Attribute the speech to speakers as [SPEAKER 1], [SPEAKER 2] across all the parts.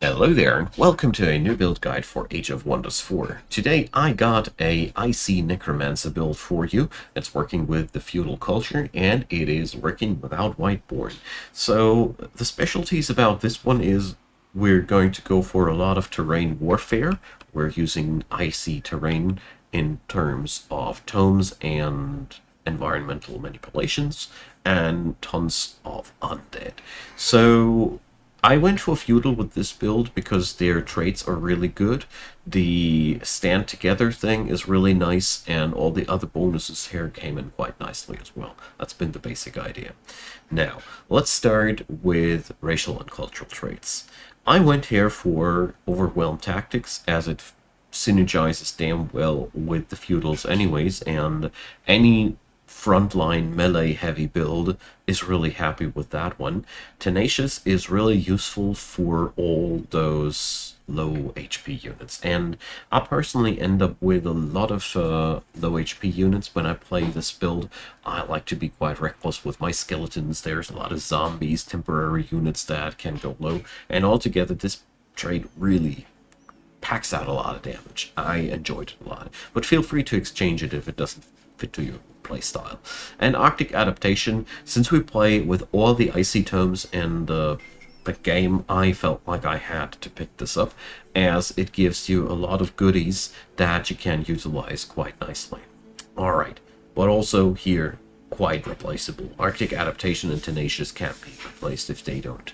[SPEAKER 1] Hello there, and welcome to a new build guide for Age of Wonders 4. Today I got a icy Necromancer build for you. It's working with the Feudal Culture, and it is working without Whiteborn. So the specialties about this one is we're going to go for a lot of terrain warfare. We're using icy terrain in terms of tomes and environmental manipulations, and tons of undead. So I went for Feudal with this build because their traits are really good. The stand together thing is really nice, and all the other bonuses here came in quite nicely as well. That's been the basic idea. Now, let's start with racial and cultural traits. I went here for Overwhelm Tactics as it synergizes damn well with the feudals anyways, and any frontline melee heavy build is really happy with that one. Tenacious is really useful for all those low HP units, and I personally end up with a lot of low HP units when I play this build. I like to be quite reckless with my skeletons. There's a lot of zombies, temporary units that can go low, and altogether this trait really packs out a lot of damage. I enjoyed it a lot, but feel free to exchange it if it doesn't fit to your playstyle. And Arctic Adaptation, since we play with all the icy tomes in the game, I felt like I had to pick this up, as it gives you a lot of goodies that you can utilize quite nicely. Alright, but also here, quite replaceable. Arctic Adaptation and Tenacious can't be replaced if they don't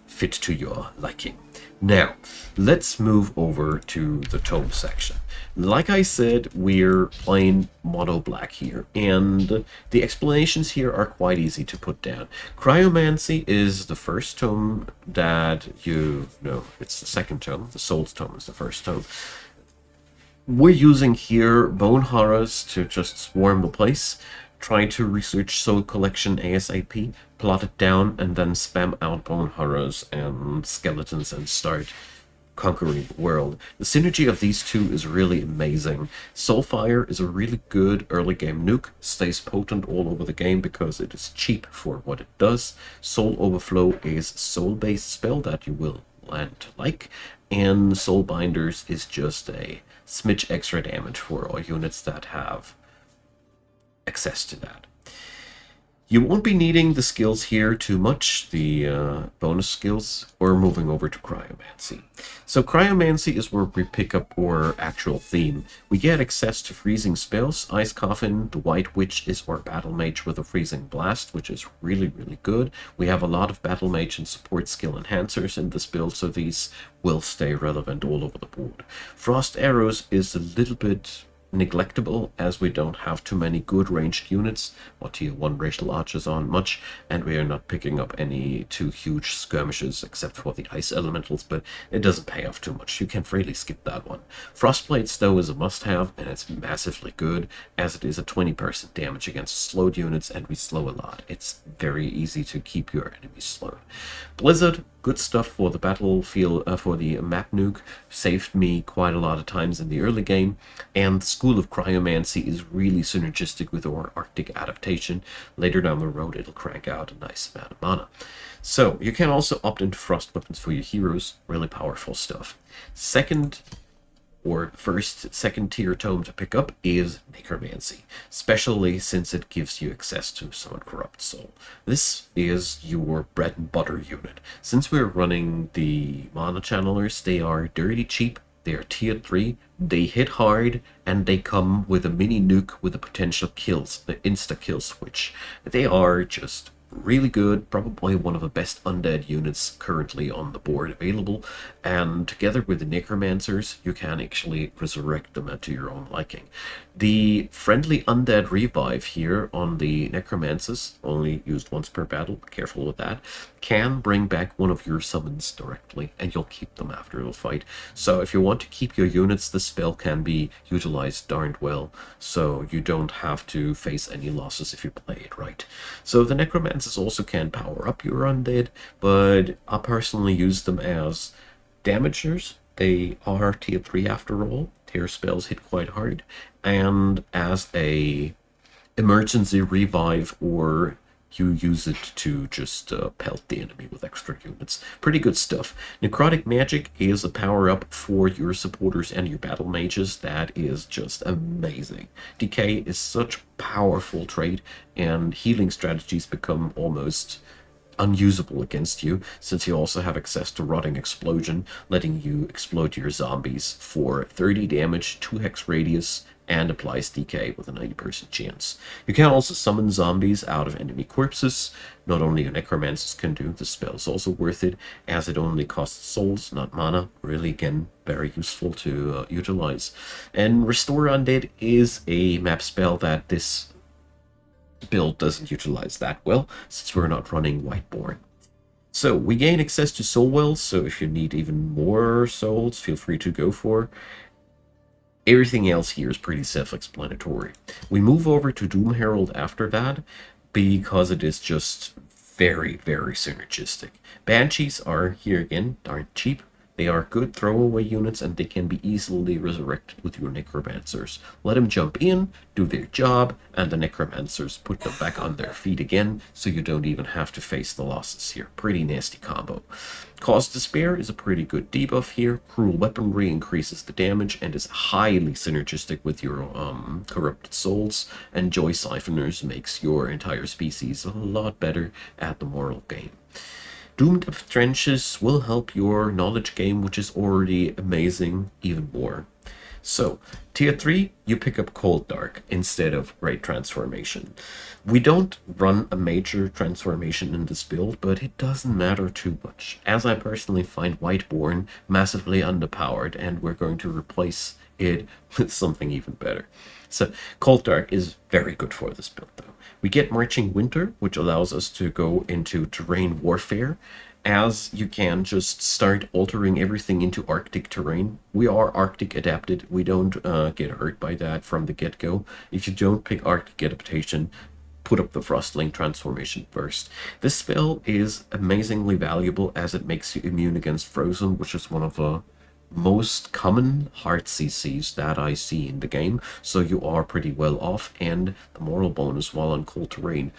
[SPEAKER 1] fit to your liking. Now, let's move over to the tome section. Like I said, we're playing mono black here, and the explanations here are quite easy to put down. Cryomancy is the first tome that it's the second tome. The Soul's tome is the first tome. We're using here bone horrors to just swarm the place, trying to research soul collection ASAP, plot it down, and then spam out bone horrors and skeletons and start conquering the world. The synergy of these two is really amazing. Soulfire is a really good early game nuke, stays potent all over the game because it is cheap for what it does. Soul Overflow is a soul-based spell that you will land to like, and Soul Binders is just a smidge extra damage for all units that have access to that. You won't be needing the skills here too much, the bonus skills, or moving over to Cryomancy. So Cryomancy is where we pick up our actual theme. We get access to freezing spells. Ice Coffin, the White Witch is our Battle Mage with a Freezing Blast, which is really, really good. We have a lot of Battle Mage and support skill enhancers in this build, so these will stay relevant all over the board. Frost Arrows is a little bit neglectable, as we don't have too many good ranged units or tier 1 racial archers aren't much, and we are not picking up any too huge skirmishes except for the ice elementals, but it doesn't pay off too much. You can freely skip that one. Frostblades though is a must-have, and it's massively good, as it is a 20% damage against slowed units, and we slow a lot. It's very easy to keep your enemies slowed. Blizzard, good stuff for the battlefield, for the map nuke, saved me quite a lot of times in the early game, and the School of Cryomancy is really synergistic with our Arctic Adaptation. Later down the road, it'll crank out a nice amount of mana. So, you can also opt into Frost Weapons for your heroes, really powerful stuff. Second second tier tome to pick up is Necromancy, especially since it gives you access to Summon Corrupt Soul. This is your bread and butter unit. Since we're running the Mana Channelers, they are dirty cheap, they are tier 3, they hit hard, and they come with a mini nuke with a potential kills, the insta-kill switch. They are just really good, probably one of the best undead units currently on the board available, and together with the Necromancers, you can actually resurrect them to your own liking. The friendly undead revive here on the Necromancers, only used once per battle, be careful with that, can bring back one of your summons directly, and you'll keep them after the fight. So if you want to keep your units, this spell can be utilized darned well, so you don't have to face any losses if you play it right. So the Necromancers also can power up your undead, but I personally use them as damagers. They are tier 3 after all. Their spells hit quite hard, and as a emergency revive or you use it to just pelt the enemy with extra units. Pretty good stuff. Necrotic Magic is a power-up for your supporters and your battle mages that is just amazing. Decay is such a powerful trait, and healing strategies become almost unusable against you, since you also have access to Rotting Explosion, letting you explode your zombies for 30 damage, 2 hex radius, and applies decay with a 90% chance. You can also summon zombies out of enemy corpses. Not only your necromancers can do, the spell is also worth it, as it only costs souls, not mana. Really, again, very useful to utilize. And Restore Undead is a map spell that this build doesn't utilize that well, since we're not running Whiteborn. So we gain access to soul wells, so if you need even more souls, feel free to go for. Everything else here is pretty self-explanatory. We move over to Doom Herald after that, because it is just very, very synergistic. Banshees are, here again, darn cheap. They are good throwaway units, and they can be easily resurrected with your Necromancers. Let them jump in, do their job, and the Necromancers put them back on their feet again, so you don't even have to face the losses here. Pretty nasty combo. Cause Despair is a pretty good debuff here. Cruel Weaponry increases the damage and is highly synergistic with your Corrupted Souls, and Joy Siphoners makes your entire species a lot better at the moral game. Doom Depth Trenches will help your knowledge game, which is already amazing, even more. So, tier 3, you pick up Cold Dark instead of Great Transformation. We don't run a major transformation in this build, but it doesn't matter too much, as I personally find Whiteborn massively underpowered, and we're going to replace it with something even better. So, Cold Dark is very good for this build, though. We get Marching Winter, which allows us to go into terrain warfare, as you can just start altering everything into Arctic terrain. We are Arctic adapted. We don't get hurt by that from the get-go. If you don't pick Arctic adaptation, put up the Frostling transformation first. This spell is amazingly valuable, as it makes you immune against Frozen, which is one of the most common hard CCs that I see in the game, so you are pretty well off. And the moral bonus while on cold terrain.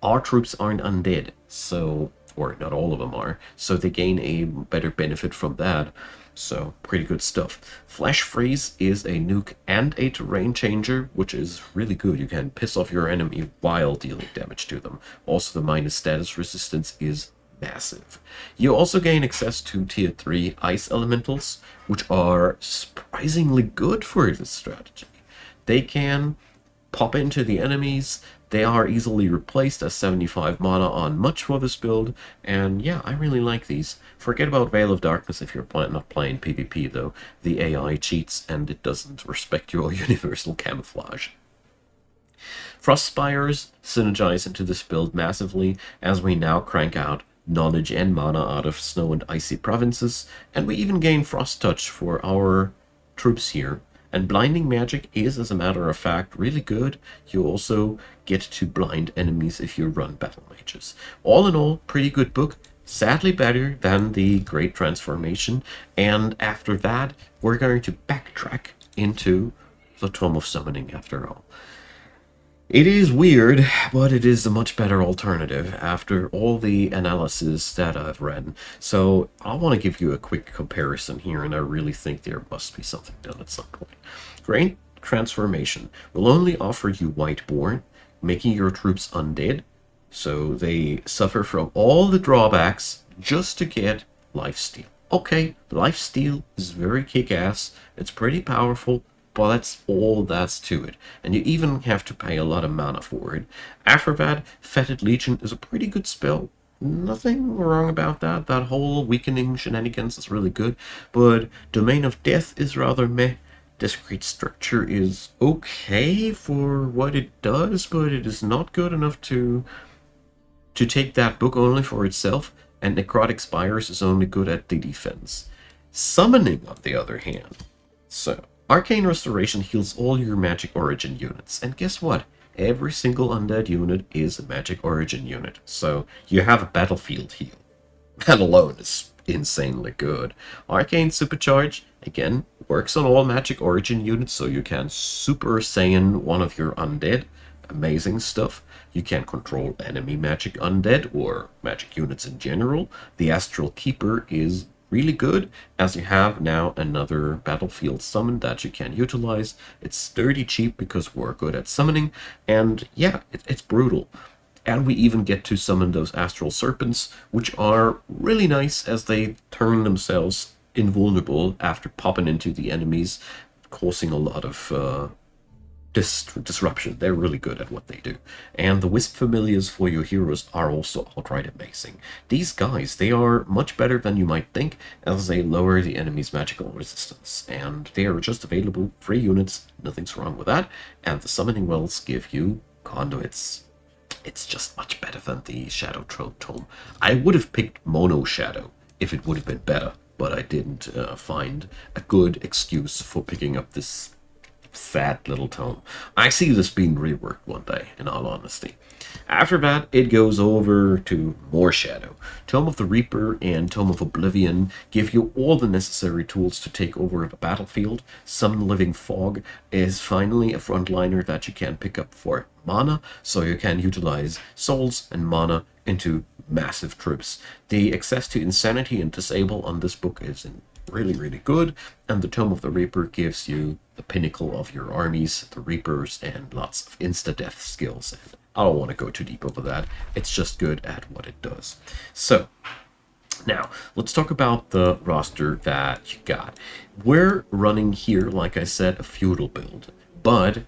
[SPEAKER 1] Our troops aren't undead, so, or not all of them are, so they gain a better benefit from that. So, pretty good stuff. Flash Freeze is a nuke and a terrain changer, which is really good. You can piss off your enemy while dealing damage to them. Also, the minus status resistance is massive. You also gain access to tier 3 ice elementals, which are surprisingly good for this strategy. They can pop into the enemies, they are easily replaced as 75 mana on much for this build, and yeah, I really like these. Forget about Veil of Darkness if you're not playing PvP though. The AI cheats and it doesn't respect your universal camouflage. Frost Spires synergize into this build massively, as we now crank out knowledge and mana out of snow and icy provinces, and we even gain Frost Touch for our troops here. And Blinding Magic is, as a matter of fact, really good. You also get to blind enemies if you run Battle Mages. All in all, pretty good book. Sadly better than the Great Transformation. And after that, we're going to backtrack into the Tome of Summoning after all. It is weird, but it is a much better alternative after all the analysis that I've read. So I want to give you a quick comparison here, and I really think there must be something done at some point. Great Transformation will only offer you Whiteborn, making your troops undead, so they suffer from all the drawbacks just to get Lifesteal. Okay, Lifesteal is very kick-ass, it's pretty powerful, but that's all that's to it, and you even have to pay a lot of mana for it. After that, Fetid Legion is a pretty good spell. Nothing wrong about that. That whole weakening shenanigans is really good, but Domain of Death is rather meh. Discrete Structure is okay for what it does, but it is not good enough to take that book only for itself, and Necrotic Spires is only good at the defense. Summoning, on the other hand. So, Arcane Restoration heals all your Magic Origin units, and guess what? Every single undead unit is a Magic Origin unit, so you have a battlefield heal. That alone is insanely good. Arcane Supercharge, again, works on all Magic Origin units, so you can Super Saiyan one of your undead. amazing stuff. You can control enemy magic undead or magic units in general. The Astral Keeper is really good, as you have now another battlefield summon that you can utilize. It's sturdy cheap because we're good at summoning, and yeah, it's brutal. And we even get to summon those astral serpents, which are really nice as they turn themselves invulnerable after popping into the enemies, causing a lot of disruption. They're really good at what they do. And the Wisp Familiars for your heroes are also outright amazing. These guys, they are much better than you might think, as they lower the enemy's magical resistance. And they are just available, free units, nothing's wrong with that. And the summoning wells give you conduits. It's just much better than the Shadow Tome. I would have picked Mono Shadow if it would have been better, but I didn't find a good excuse for picking up this fat little tome. I see this being reworked one day, in all honesty. After that, it goes over to more Shadow. Tome of the Reaper and Tome of Oblivion give you all the necessary tools to take over the battlefield. Summon Living Fog is finally a frontliner that you can pick up for mana, so you can utilize souls and mana into massive troops. The access to Insanity and Disable on this book is really, really good, and the Tome of the Reaper gives you the pinnacle of your armies, the Reapers, and lots of insta-death skills. And I don't want to go too deep over that. It's just good at what it does. So, now, let's talk about the roster that you got. We're running here, like I said, a feudal build, but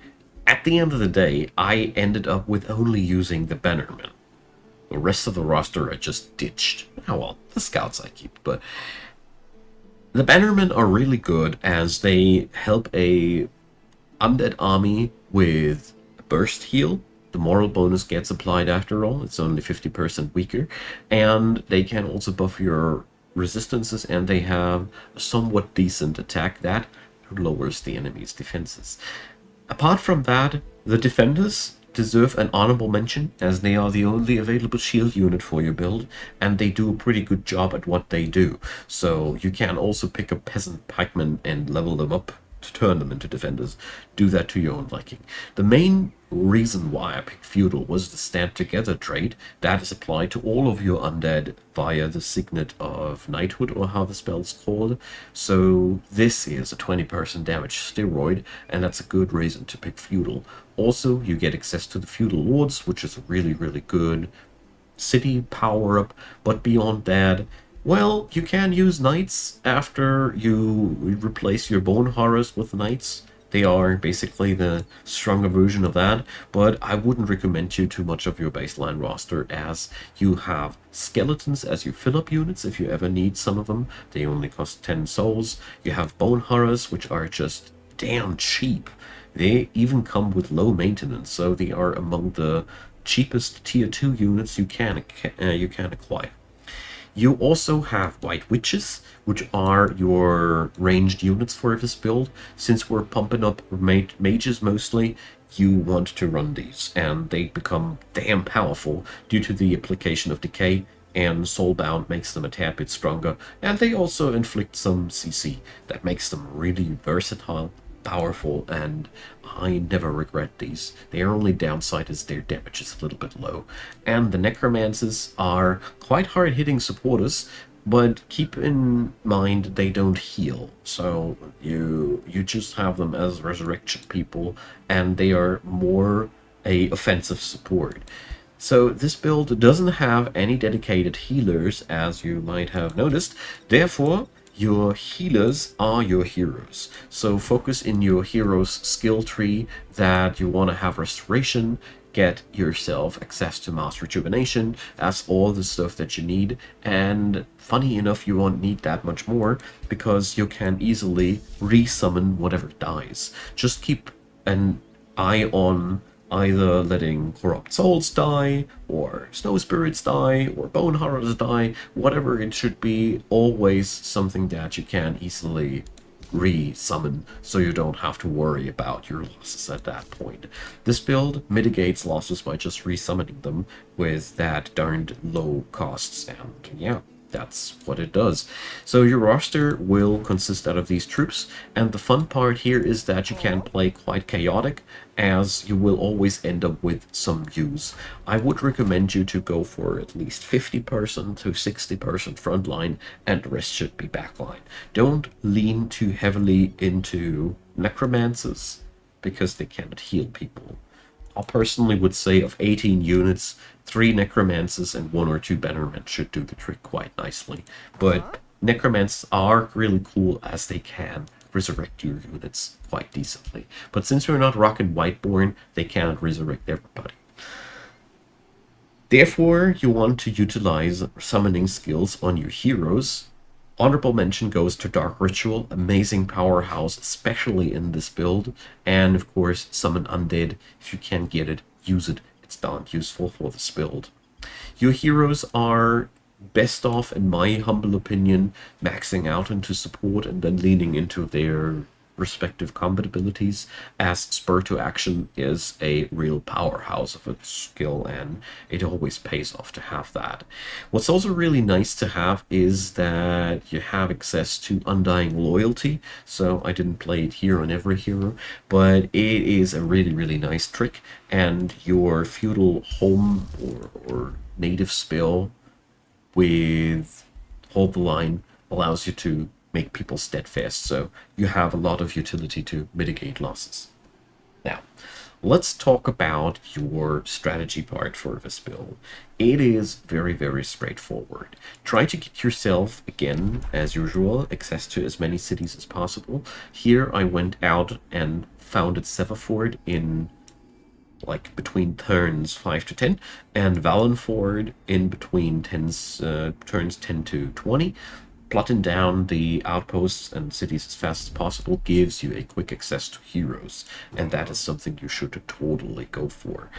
[SPEAKER 1] at the end of the day, I ended up with only using the Bannermen. The rest of the roster I just ditched. Oh well, the scouts I keep, but the Bannermen are really good as they help a undead army with a burst heal. The moral bonus gets applied after all. It's only 50% weaker. And they can also buff your resistances, and they have a somewhat decent attack that lowers the enemy's defenses. Apart from that, the defenders deserve an honorable mention, as they are the only available shield unit for your build, and they do a pretty good job at what they do. So you can also pick up peasant pikemen and level them up to turn them into defenders. Do that to your own liking. The main reason why I picked Feudal was the Stand Together trait that is applied to all of your undead via the Signet of Knighthood, or how the spell's called. So this is a 20% damage steroid, and that's a good reason to pick Feudal. Also, you get access to the Feudal Lords, which is a really, really good city power-up, but beyond that, well, you can use knights after you replace your bone horrors with knights. They are basically the stronger version of that, but I wouldn't recommend you too much of your baseline roster, as you have skeletons as you fill up units if you ever need some of them. They only cost 10 souls. You have bone horrors, which are just damn cheap. They even come with low maintenance, so they are among the cheapest tier 2 units you can acquire. You also have White Witches, which are your ranged units for this build. Since we're pumping up mages mostly, you want to run these, and they become damn powerful due to the application of Decay, and Soulbound makes them a tad bit stronger, and they also inflict some CC that makes them really versatile, powerful, and I never regret these. Their only downside is their damage is a little bit low. And the Necromancers are quite hard-hitting supporters, but keep in mind they don't heal. So you just have them as resurrection people, and they are more a offensive support. So this build doesn't have any dedicated healers, as you might have noticed. Therefore, your healers are your heroes. So focus in your hero's skill tree that you want to have restoration, get yourself access to mass rejuvenation, as all the stuff that you need. And funny enough, you won't need that much more, because you can easily resummon whatever dies. Just keep an eye on either letting Corrupt Souls die, or Snow Spirits die, or Bone Horrors die, whatever it should be, always something that you can easily re-summon, so you don't have to worry about your losses at that point. This build mitigates losses by just re-summoning them with that darned low costs, and yeah. That's what it does. So your roster will consist out of these troops, and the fun part here is that you can play quite chaotic, as you will always end up with some use. I would recommend you to go for at least 50% to 60% frontline, and the rest should be backline. Don't lean too heavily into necromancers, because they cannot heal people. I personally would say of 18 units, 3 Necromancers and 1 or 2 Bannermen should do the trick quite nicely. But Necromancers are really cool as they can resurrect your units quite decently. But since we're not rocking Whiteborn, they cannot resurrect everybody. Therefore, you want to utilize summoning skills on your heroes. Honorable mention goes to Dark Ritual, amazing powerhouse, especially in this build. And of course, Summon Undead. If you can get it, use it. It's darn useful for this build. Your heroes are best off, in my humble opinion, maxing out into support and then leaning into their respective combat abilities, as Spur to Action is a real powerhouse of a skill, and it always pays off to have that. What's also really nice to have is that you have access to Undying Loyalty, so I didn't play it here on every hero, but it is a really, really nice trick, and your Feudal Home or native spell with Hold the Line allows you to make people steadfast, so you have a lot of utility to mitigate losses. Now, let's talk about your strategy part for this build. It is very, very straightforward. Try to get yourself, again, as usual, access to as many cities as possible. Here I went out and founded Severford in like between turns 5 to 10, and Valenford in between turns 10 to 20. Plotting down the outposts and cities as fast as possible gives you a quick access to heroes, and that is something you should totally go for.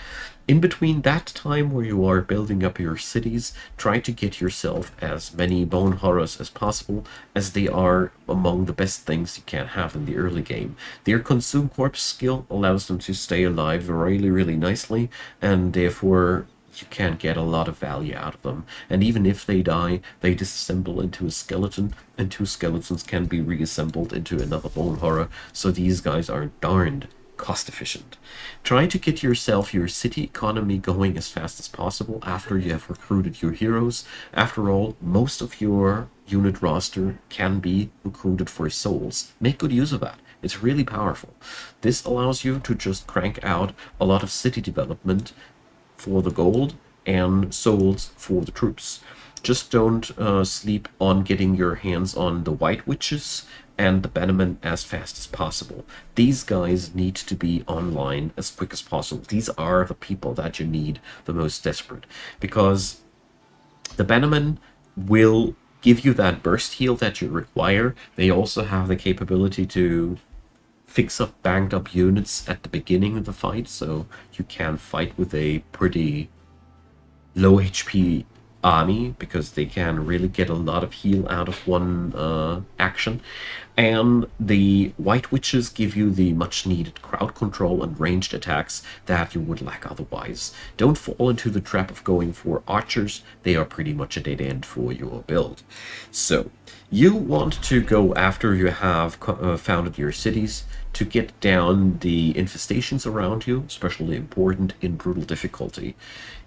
[SPEAKER 1] In between that time where you are building up your cities, try to get yourself as many bone horrors as possible, as they are among the best things you can have in the early game. Their Consume Corpse skill allows them to stay alive really, really nicely, and therefore you can get a lot of value out of them. And even if they die, they disassemble into a skeleton, and 2 skeletons can be reassembled into another bone horror, so these guys are darned cost efficient. Try to get yourself your city economy going as fast as possible after you have recruited your heroes. After all, most of your unit roster can be recruited for souls. Make good use of that. It's really powerful. This allows you to just crank out a lot of city development for the gold and souls for the troops. Just don't sleep on getting your hands on the White Witches and the Bannermen as fast as possible. These guys need to be online as quick as possible. These are the people that you need the most desperate, because the Bannermen will give you that burst heal that you require. They also have the capability to fix up banged up units at the beginning of the fight, so you can fight with a pretty low HP army, because they can really get a lot of heal out of one action. And the White Witches give you the much needed crowd control and ranged attacks that you would lack otherwise. Don't fall into the trap of going for archers. They are pretty much a dead end for your build. So you want to go after you have founded your cities to get down the infestations around you, especially important in brutal difficulty.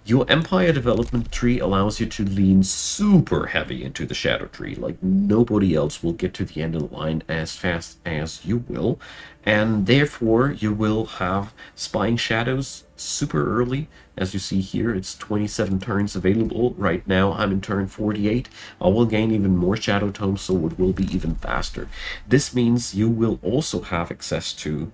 [SPEAKER 1] Your empire development tree allows you to lean super heavy into the shadow tree, like nobody else will get to the end of the line as fast as you will, and therefore you will have spying shadows super early. As you see here, it's 27 turns available. Right now I'm in turn 48. I will gain even more shadow tomes, so it will be even faster. This means you will also have access to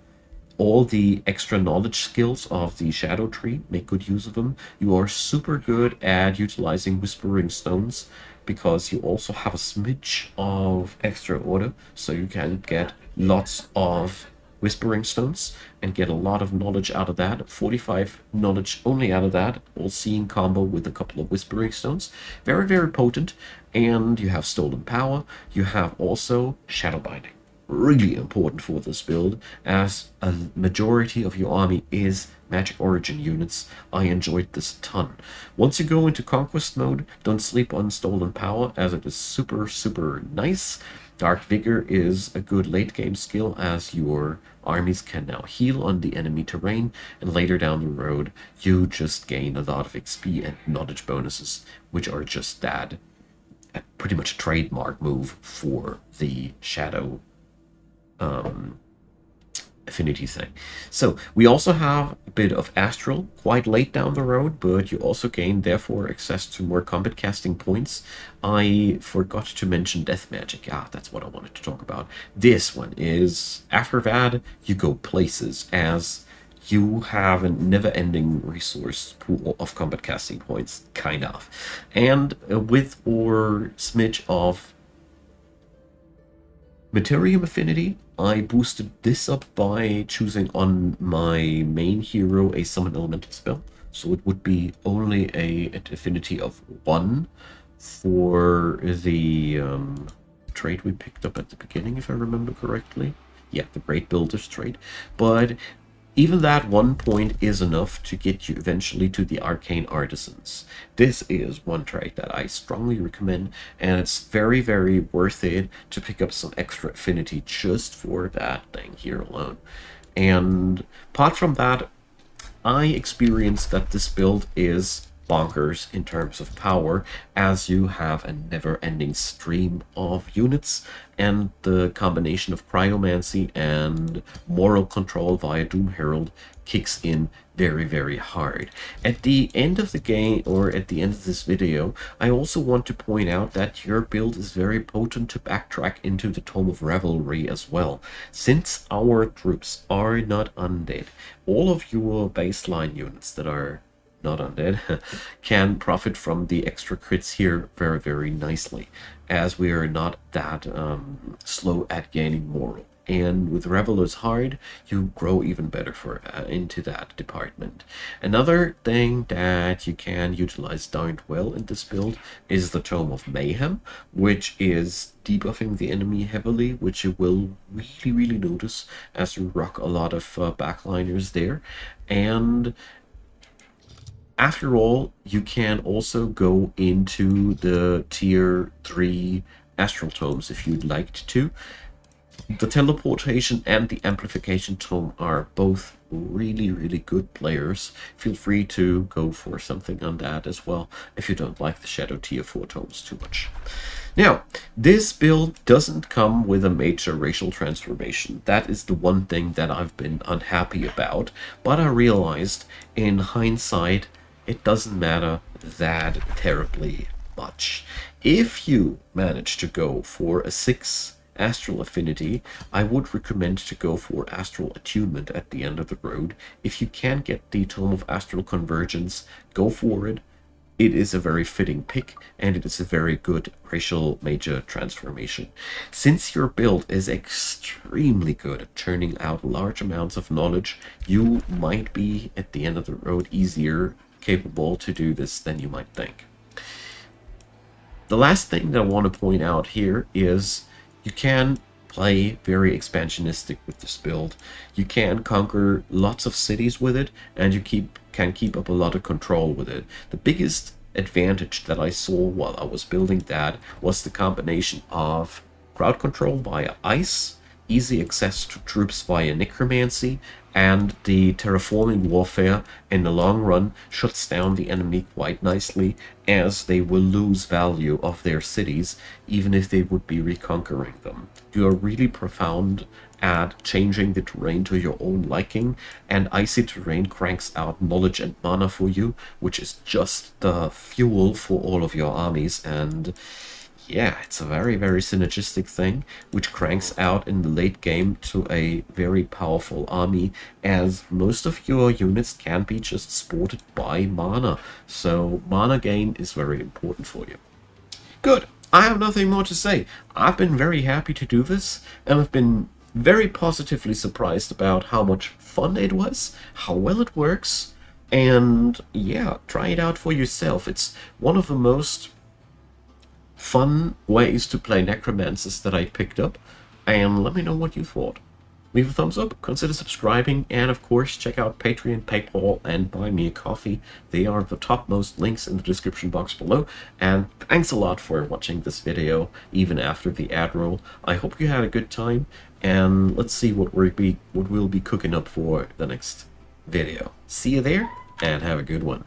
[SPEAKER 1] all the extra knowledge skills of the shadow tree. Make good use of them. You are super good at utilizing whispering stones, because you also have a smidge of extra order, so you can get lots of whispering stones and get a lot of knowledge out of that. 45 knowledge only out of that, all seeing combo with a couple of whispering stones. Very, very potent. And you have stolen power. You have also shadow binding. really important for this build, as a majority of your army is Magic Origin units. I enjoyed this a ton. Once you go into Conquest mode, don't sleep on Stolen Power, as it is super, super nice. Dark Vigor is a good late game skill, as your armies can now heal on the enemy terrain, and later down the road, you just gain a lot of XP and knowledge bonuses, which are just that. Pretty much a trademark move for the Shadow affinity thing. So we also have a bit of Astral quite late down the road, but you also gain therefore access to more combat casting points. I forgot to mention Death Magic. Ah, that's what I wanted to talk about. This one is, after that, you go places, as you have a never-ending resource pool of combat casting points, kind of. And with our smidge of Materium Affinity, I boosted this up by choosing on my main hero a Summon Elemental spell. So it would be only an affinity of 1 for the trait we picked up at the beginning, if I remember correctly. Yeah, the Great Builder's trait. But even that 1 point is enough to get you eventually to the Arcane Artisans. This is one trait that I strongly recommend, and it's very, very worth it to pick up some extra affinity just for that thing here alone. And apart from that, I experienced that this build is bonkers in terms of power, as you have a never-ending stream of units, and the combination of cryomancy and moral control via Doom Herald kicks in very, very hard. At the end of the game, or at the end of this video, I also want to point out that your build is very potent to backtrack into the Tome of Revelry as well. Since our troops are not undead, all of your baseline units that are not undead can profit from the extra crits here very, very nicely, as we are not that slow at gaining moral. And with Reveler's Hard, you grow even better for into that department. Another thing that you can utilize darn well in this build is the Tome of Mayhem, which is debuffing the enemy heavily, which you will really, really notice as you rock a lot of backliners there. And after all, you can also go into the tier 3 Astral Tomes if you'd like to. The Teleportation and the Amplification Tome are both really, really good players. Feel free to go for something on that as well if you don't like the Shadow tier 4 tomes too much. Now, this build doesn't come with a major racial transformation. That is the one thing that I've been unhappy about, but I realized in hindsight it doesn't matter that terribly much. If you manage to go for a 6 Astral Affinity, I would recommend to go for Astral Attunement at the end of the road. If you can get the Tome of Astral Convergence, go for it. It is a very fitting pick, and it is a very good racial major transformation. Since your build is extremely good at churning out large amounts of knowledge, you might be, at the end of the road, easier capable to do this than you might think. The last thing that I want to point out here is you can play very expansionistic with this build. You can conquer lots of cities with it, and you can keep up a lot of control with it. The biggest advantage that I saw while I was building that was the combination of crowd control via ice, easy access to troops via necromancy, and the terraforming warfare in the long run shuts down the enemy quite nicely, as they will lose value of their cities even if they would be reconquering them. You are really profound at changing the terrain to your own liking, and icy terrain cranks out knowledge and mana for you, which is just the fuel for all of your armies. And yeah, it's a very, very synergistic thing, which cranks out in the late game to a very powerful army, as most of your units can be just supported by mana. So mana gain is very important for you. Good. I have nothing more to say. I've been very happy to do this, and I've been very positively surprised about how much fun it was, how well it works, and yeah, try it out for yourself. It's one of the most fun ways to play Necromancers that I picked up. and let me know what you thought. Leave a thumbs up, consider subscribing, and of course check out Patreon, PayPal, and Buy Me a Coffee. They are the topmost links in the description box below. And thanks a lot for watching this video, even after the ad roll. I hope you had a good time, and let's see what we'll be cooking up for the next video. See you there, and have a good one.